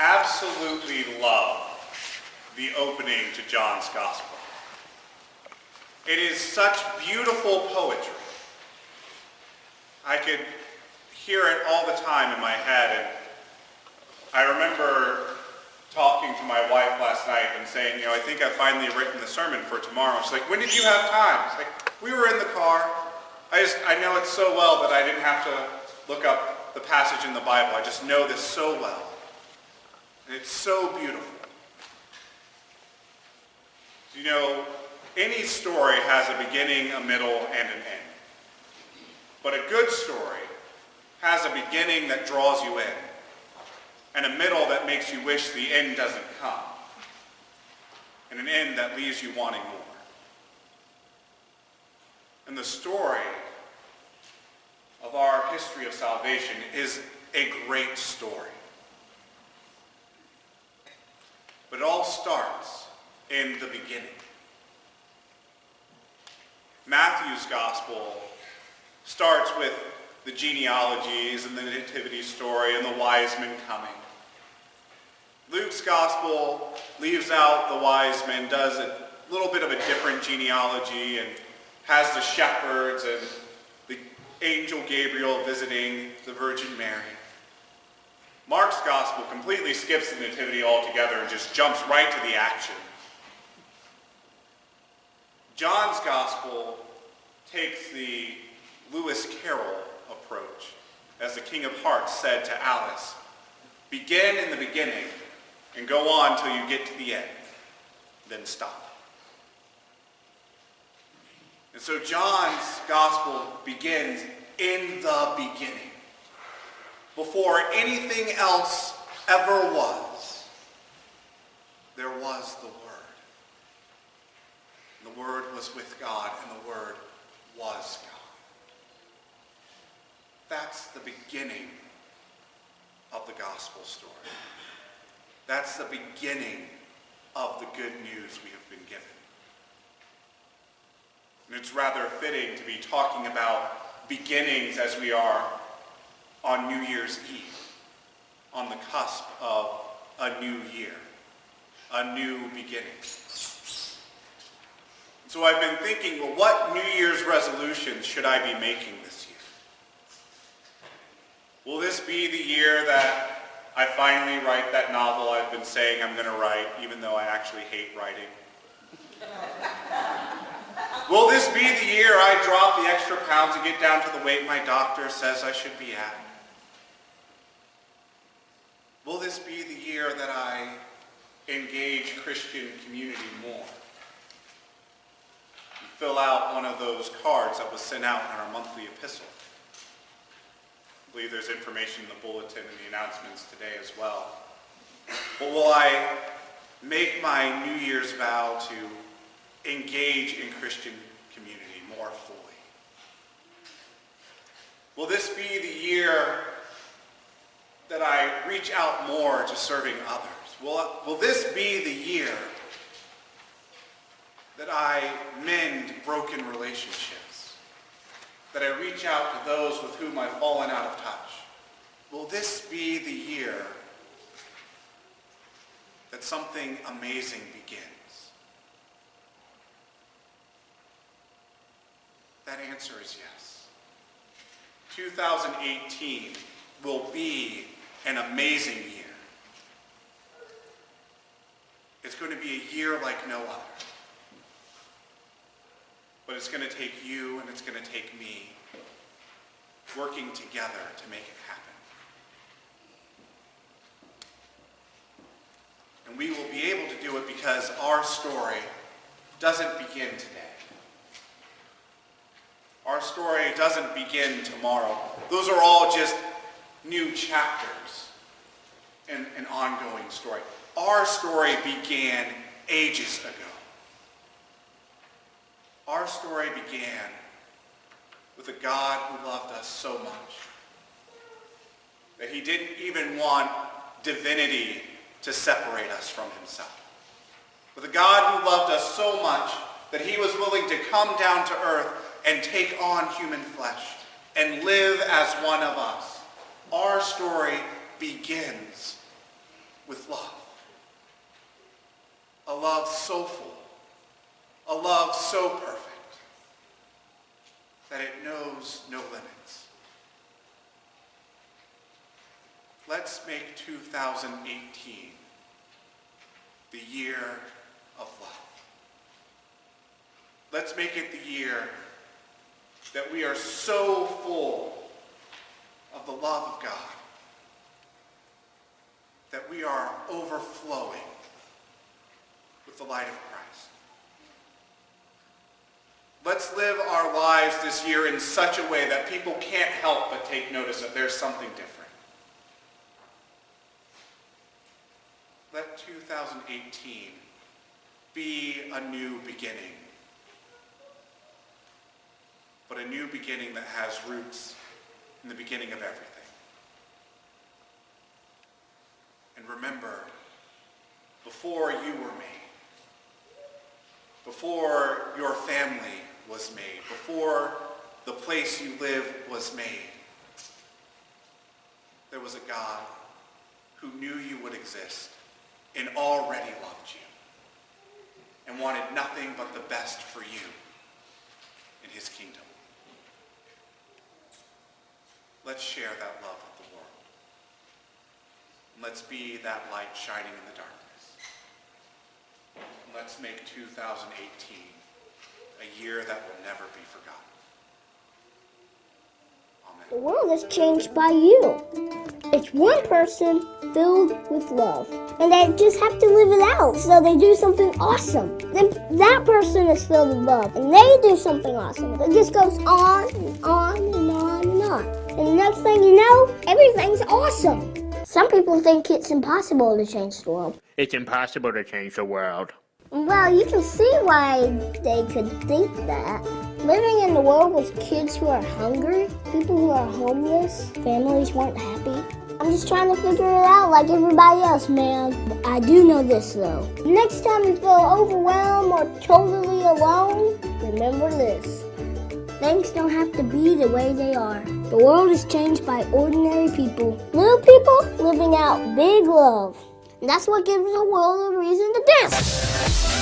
absolutely love the opening to John's Gospel. It is such beautiful poetry. I could hear it all the time in my head, and I remember talking to my wife last night and saying, I think I've finally written the sermon for tomorrow. She's like, when did you have time? It's like, we were in the car. I know it so well that I didn't have to look up the passage in the Bible. I just know this so well. And it's so beautiful. Any story has a beginning, a middle, and an end. But a good story has a beginning that draws you in, and a middle that makes you wish the end doesn't come, and an end that leaves you wanting more. And the story of our history of salvation is a great story. But it all starts in the beginning. Matthew's gospel starts with the genealogies and the nativity story and the wise men coming. Luke's gospel leaves out the wise men, does a little bit of a different genealogy, and has the shepherds and the angel Gabriel visiting the Virgin Mary. Mark's gospel completely skips the nativity altogether and just jumps right to the action. John's gospel takes the Lewis Carroll approach. As the King of Hearts said to Alice, begin in the beginning and go on till you get to the end, then stop. And so John's gospel begins in the beginning. Before anything else ever was, there was the Word. And the Word was with God, and the Word was God. That's the beginning of the gospel story. That's the beginning of the good news we have been given. And it's rather fitting to be talking about beginnings as we are on New Year's Eve, on the cusp of a new year, a new beginning. So I've been thinking, well, what New Year's resolutions should I be making this year? Will this be the year that I finally write that novel I've been saying I'm going to write, even though I actually hate writing? Will this be the year I drop the extra pounds and get down to the weight my doctor says I should be at? Will this be the year that I engage Christian community more? And fill out one of those cards that was sent out in our monthly epistle. I believe there's information in the bulletin and the announcements today as well. But will I make my New Year's vow to engage in Christian community more fully? Will this be the year that I reach out more to serving others? Will this be the year that I mend broken relationships? That I reach out to those with whom I've fallen out of touch? Will this be the year that something amazing begins? That answer is yes. 2018 will be an amazing year. It's going to be a year like no other. But it's going to take you and it's going to take me working together to make it happen. And we will be able to do it because our story doesn't begin today. Our story doesn't begin tomorrow. Those are all just new chapters in an ongoing story. Our story began ages ago. Our story began with a God who loved us so much that he didn't even want divinity to separate us from himself. With a God who loved us so much that he was willing to come down to earth and take on human flesh and live as one of us. Our story begins with love. A love so full, a love so perfect that it knows no limits. Let's make 2018 the year of love. Let's make it the year that we are so full of the love of God that we are overflowing with the light of Christ. Let's live our lives this year in such a way that people can't help but take notice that there's something different. Let 2018 be a new beginning, but a new beginning that has roots in the beginning of everything. And remember, before you were made, before your family was made, before the place you live was made, there was a God who knew you would exist and already loved you and wanted nothing but the best for you in his kingdom. Let's share that love with the world. And let's be that light shining in the darkness. And let's make 2018 a year that will never be forgotten. Amen. The world is changed by you. It's one person filled with love. And they just have to live it out. So they do something awesome. Then that person is filled with love. And they do something awesome. It just goes on and on and on and on. And the next thing you know, everything's awesome. Some people think it's impossible to change the world. It's impossible to change the world. Well, you can see why they could think that. Living in the world with kids who are hungry, people who are homeless, families weren't happy. I'm just trying to figure it out like everybody else, man. I do know this, though. Next time you feel overwhelmed or totally alone, remember this. Things don't have to be the way they are. The world is changed by ordinary people. Little people living out big love. And that's what gives the world a reason to dance.